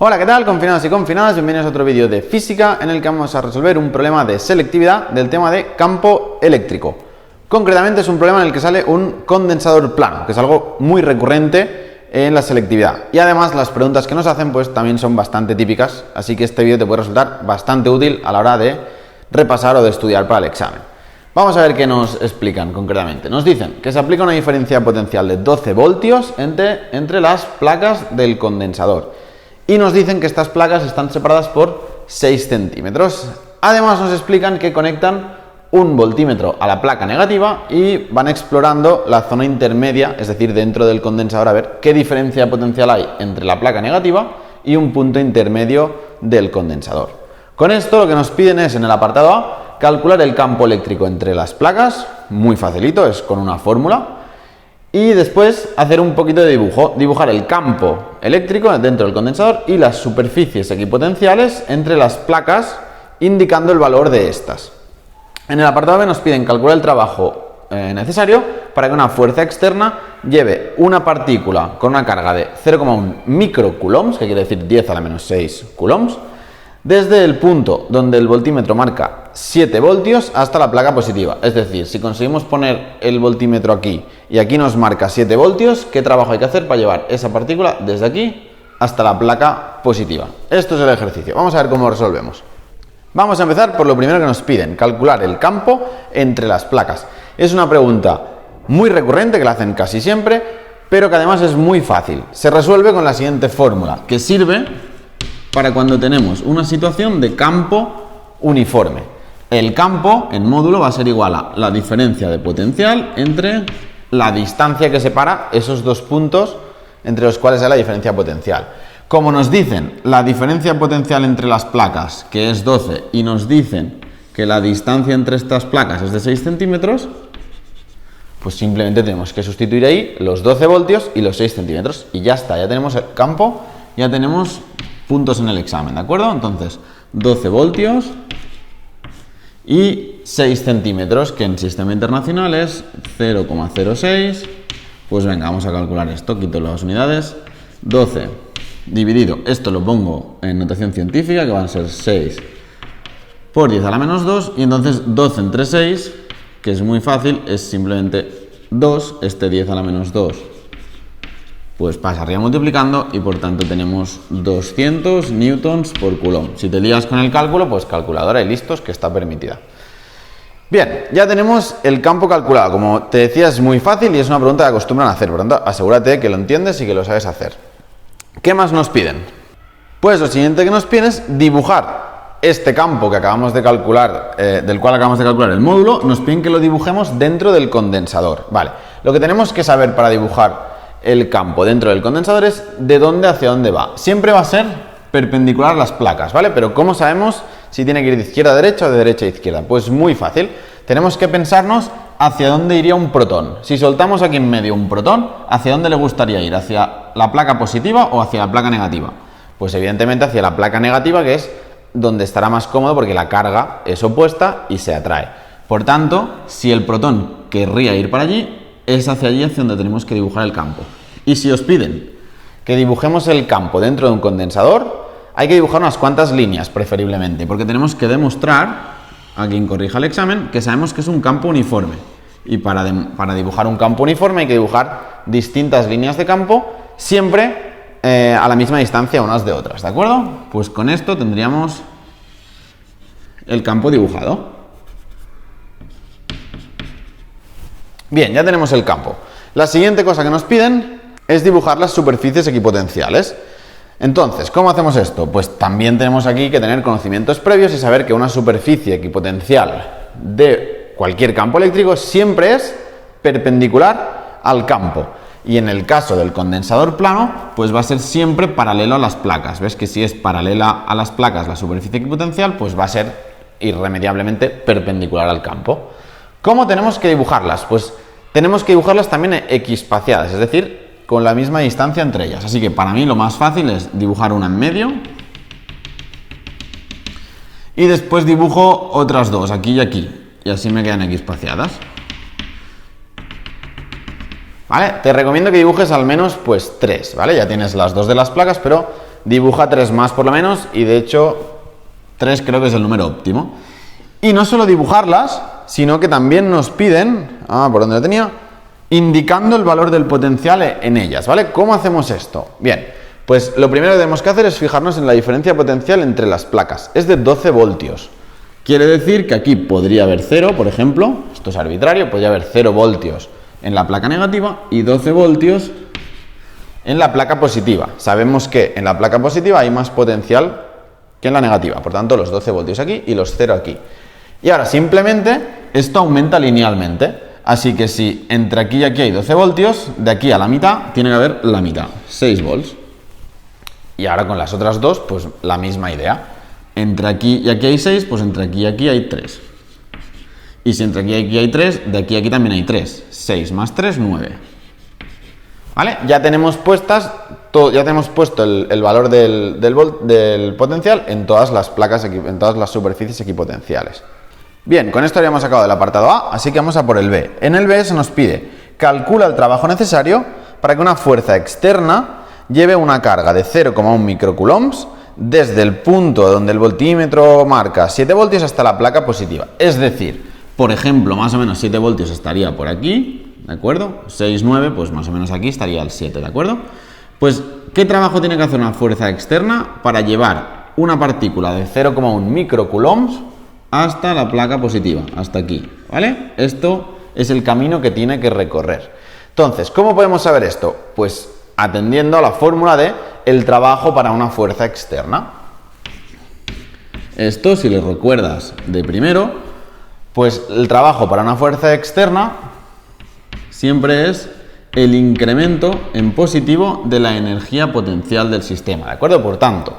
Hola, ¿qué tal? Confinados y confinadas, bienvenidos a otro vídeo de física en el que vamos a resolver un problema de selectividad del tema de campo eléctrico. Concretamente es un problema en el que sale un condensador plano, que es algo muy recurrente en la selectividad. Y además las preguntas que nos hacen pues también son bastante típicas, así que este vídeo te puede resultar bastante útil a la hora de repasar o de estudiar para el examen. Vamos a ver qué nos explican concretamente. Nos dicen que se aplica una diferencia potencial de 12 voltios entre las placas del condensador. Y nos dicen que estas placas están separadas por 6 centímetros. Además nos explican que conectan un voltímetro a la placa negativa y van explorando la zona intermedia, es decir, dentro del condensador, a ver qué diferencia potencial hay entre la placa negativa y un punto intermedio del condensador. Con esto lo que nos piden es, en el apartado A, calcular el campo eléctrico entre las placas, muy facilito, es con una fórmula. Y después hacer un poquito de dibujo, dibujar el campo eléctrico dentro del condensador y las superficies equipotenciales entre las placas, indicando el valor de estas. En el apartado B nos piden calcular el trabajo necesario para que una fuerza externa lleve una partícula con una carga de 0,1 microcoulombs, que quiere decir 10 a la menos 6 coulombs, desde el punto donde el voltímetro marca 7 voltios hasta la placa positiva. Es decir, si conseguimos poner el voltímetro aquí y aquí nos marca 7 voltios, ¿qué trabajo hay que hacer para llevar esa partícula desde aquí hasta la placa positiva? Esto es el ejercicio. Vamos a ver cómo lo resolvemos. Vamos a empezar por lo primero que nos piden, calcular el campo entre las placas. Es una pregunta muy recurrente que la hacen casi siempre, pero que además es muy fácil. Se resuelve con la siguiente fórmula, que sirve para cuando tenemos una situación de campo uniforme. El campo en módulo va a ser igual a la diferencia de potencial entre la distancia que separa esos dos puntos entre los cuales hay la diferencia potencial. Como nos dicen la diferencia potencial entre las placas, que es 12, y nos dicen que la distancia entre estas placas es de 6 centímetros, pues simplemente tenemos que sustituir ahí los 12 voltios y los 6 centímetros. Y ya está, ya tenemos el campo, ya tenemos puntos en el examen, ¿de acuerdo? Entonces, 12 voltios y 6 centímetros, que en sistema internacional es 0,06. Pues venga, vamos a calcular esto, quito las unidades. 12 dividido, esto lo pongo en notación científica, que van a ser 6 por 10 a la menos 2, y entonces 12 entre 6, que es muy fácil, es simplemente 2, este 10 a la menos 2. Pues pasaría multiplicando y por tanto tenemos 200 newtons por coulomb. Si te lías con el cálculo, pues calculadora y listos, que está permitida. Bien, ya tenemos el campo calculado. Como te decía, es muy fácil y es una pregunta que acostumbran a hacer. Por tanto, asegúrate que lo entiendes y que lo sabes hacer. ¿Qué más nos piden? Pues lo siguiente que nos piden es dibujar este campo que acabamos de calcular, del cual acabamos de calcular el módulo. Nos piden que lo dibujemos dentro del condensador. Vale, lo que tenemos que saber para dibujar el campo dentro del condensador es de dónde hacia dónde va. Siempre va a ser perpendicular a las placas, ¿vale? Pero ¿cómo sabemos si tiene que ir de izquierda a derecha o de derecha a izquierda? Pues muy fácil. Tenemos que pensarnos hacia dónde iría un protón. Si soltamos aquí en medio un protón, ¿hacia dónde le gustaría ir? ¿Hacia la placa positiva o hacia la placa negativa? Pues evidentemente hacia la placa negativa, que es donde estará más cómodo porque la carga es opuesta y se atrae. Por tanto, si el protón querría ir para allí, es hacia allí hacia donde tenemos que dibujar el campo. Y si os piden que dibujemos el campo dentro de un condensador, hay que dibujar unas cuantas líneas preferiblemente, porque tenemos que demostrar a quien corrija el examen que sabemos que es un campo uniforme. Y para dibujar un campo uniforme hay que dibujar distintas líneas de campo, siempre a la misma distancia unas de otras, ¿de acuerdo? Pues con esto tendríamos el campo dibujado. Bien, ya tenemos el campo. La siguiente cosa que nos piden es dibujar las superficies equipotenciales. Entonces, ¿cómo hacemos esto? Pues también tenemos aquí que tener conocimientos previos y saber que una superficie equipotencial de cualquier campo eléctrico siempre es perpendicular al campo. Y en el caso del condensador plano, pues va a ser siempre paralelo a las placas. ¿Ves que si es paralela a las placas la superficie equipotencial, pues va a ser irremediablemente perpendicular al campo? ¿Cómo tenemos que dibujarlas? Pues tenemos que dibujarlas también equispaciadas, es decir, con la misma distancia entre ellas. Así que para mí lo más fácil es dibujar una en medio y después dibujo otras dos, aquí y aquí, y así me quedan equispaciadas. ¿Vale? Te recomiendo que dibujes al menos pues 3, ¿vale? Ya tienes las dos de las placas, pero dibuja 3 más por lo menos, y de hecho 3 creo que es el número óptimo. Y no solo dibujarlas, sino que también nos piden, ¿por dónde lo tenía? Indicando el valor del potencial en ellas, ¿vale? ¿Cómo hacemos esto? Bien, pues lo primero que tenemos que hacer es fijarnos en la diferencia potencial entre las placas. Es de 12 voltios. Quiere decir que aquí podría haber 0, por ejemplo, esto es arbitrario, podría haber 0 voltios en la placa negativa y 12 voltios en la placa positiva. Sabemos que en la placa positiva hay más potencial que en la negativa, por tanto los 12 voltios aquí y los 0 aquí. Y ahora simplemente esto aumenta linealmente, así que si entre aquí y aquí hay 12 voltios, de aquí a la mitad tiene que haber la mitad, 6 volts. Y ahora con las otras dos, pues la misma idea. Entre aquí y aquí hay 6, pues entre aquí y aquí hay 3. Y si entre aquí y aquí hay 3, de aquí a aquí también hay 3. 6 más 3, 9. ¿Vale? Ya tenemos puesto el valor del potencial en todas las placas, en todas las superficies equipotenciales. Bien, con esto habíamos acabado el apartado A, así que vamos a por el B. En el B se nos pide, calcula el trabajo necesario para que una fuerza externa lleve una carga de 0,1 microcoulombs desde el punto donde el voltímetro marca 7 voltios hasta la placa positiva. Es decir, por ejemplo, más o menos 7 voltios estaría por aquí, ¿de acuerdo? 6, 9, pues más o menos aquí estaría el 7, ¿de acuerdo? Pues, ¿qué trabajo tiene que hacer una fuerza externa para llevar una partícula de 0,1 microcoulombs hasta la placa positiva, hasta aquí, ¿vale? Esto es el camino que tiene que recorrer. Entonces, ¿cómo podemos saber esto? Pues atendiendo a la fórmula de el trabajo para una fuerza externa. Esto, si lo recuerdas de primero, pues el trabajo para una fuerza externa siempre es el incremento en positivo de la energía potencial del sistema, ¿de acuerdo? Por tanto,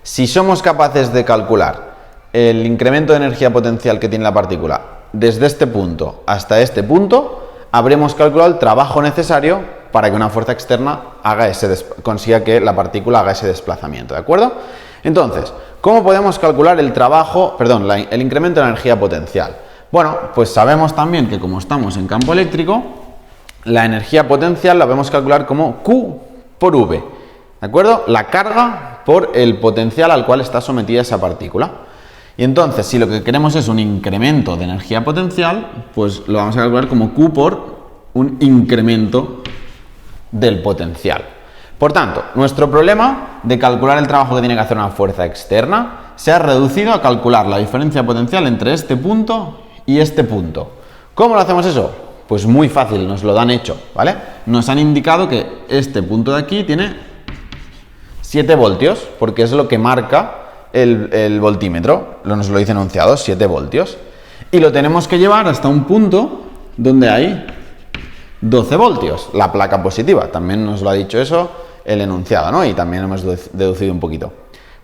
si somos capaces de calcular el incremento de energía potencial que tiene la partícula desde este punto hasta este punto, habremos calculado el trabajo necesario para que una fuerza externa consiga que la partícula haga ese desplazamiento, ¿de acuerdo? Entonces, ¿cómo podemos calcular el incremento de energía potencial? Bueno, pues sabemos también que como estamos en campo eléctrico, la energía potencial la podemos calcular como Q por V, ¿de acuerdo? La carga por el potencial al cual está sometida esa partícula. Y entonces, si lo que queremos es un incremento de energía potencial, pues lo vamos a calcular como Q por un incremento del potencial. Por tanto, nuestro problema de calcular el trabajo que tiene que hacer una fuerza externa se ha reducido a calcular la diferencia potencial entre este punto y este punto. ¿Cómo lo hacemos eso? Pues muy fácil, nos lo dan hecho, ¿vale? Nos han indicado que este punto de aquí tiene 7 voltios, porque es lo que marca el voltímetro, nos lo dice enunciado, 7 voltios. Y lo tenemos que llevar hasta un punto donde hay 12 voltios, la placa positiva. También nos lo ha dicho eso el enunciado, ¿no? Y también hemos deducido un poquito.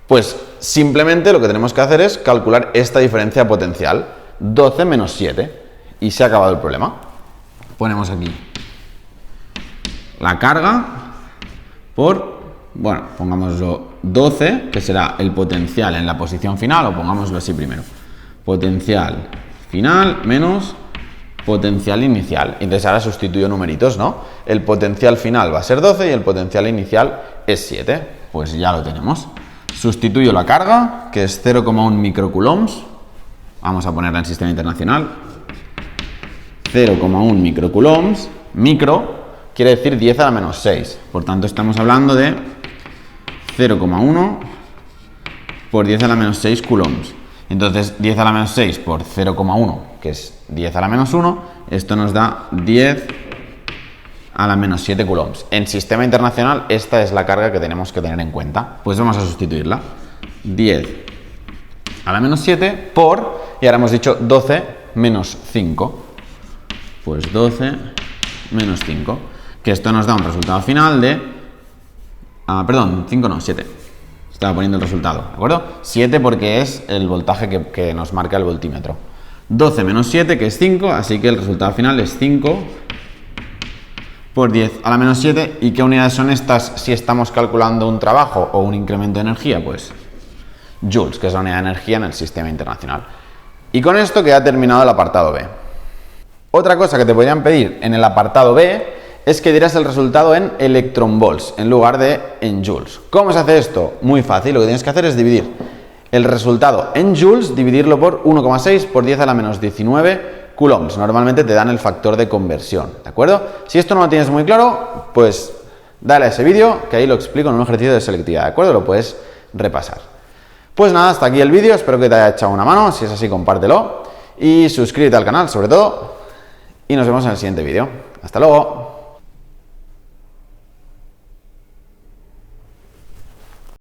Pues simplemente lo que tenemos que hacer es calcular esta diferencia potencial, 12 menos 7, y se ha acabado el problema. Ponemos aquí la carga por, bueno, pongámoslo 12, que será el potencial en la posición final, o pongámoslo así primero. Potencial final menos potencial inicial. Entonces ahora sustituyo numeritos, ¿no? El potencial final va a ser 12 y el potencial inicial es 7. Pues ya lo tenemos. Sustituyo la carga, que es 0,1 microcoulombs. Vamos a ponerla en sistema internacional. 0,1 microcoulombs. Micro quiere decir 10 a la menos 6. Por tanto, estamos hablando de 0,1 por 10 a la menos 6 coulombs. Entonces, 10 a la menos 6 por 0,1, que es 10 a la menos 1, esto nos da 10 a la menos 7 coulombs. En sistema internacional, esta es la carga que tenemos que tener en cuenta. Pues vamos a sustituirla. 10 a la menos 7 por, y ahora hemos dicho 12 menos 5. Pues 12 menos 5. Que esto nos da un resultado final de... 5 no, 7. Estaba poniendo el resultado, ¿de acuerdo? 7 porque es el voltaje que nos marca el voltímetro. 12 menos 7, que es 5, así que el resultado final es 5 por 10 a la menos 7. ¿Y qué unidades son estas si estamos calculando un trabajo o un incremento de energía? Pues joules, que es la unidad de energía en el sistema internacional. Y con esto queda terminado el apartado B. Otra cosa que te podrían pedir en el apartado B es que dirás el resultado en electronvolts en lugar de en joules. ¿Cómo se hace esto? Muy fácil, lo que tienes que hacer es dividir el resultado en joules, dividirlo por 1,6 por 10 a la menos 19 coulombs. Normalmente te dan el factor de conversión, ¿de acuerdo? Si esto no lo tienes muy claro, pues dale a ese vídeo, que ahí lo explico en un ejercicio de selectividad, ¿de acuerdo? Lo puedes repasar. Pues nada, hasta aquí el vídeo, espero que te haya echado una mano, si es así compártelo y suscríbete al canal sobre todo y nos vemos en el siguiente vídeo. Hasta luego.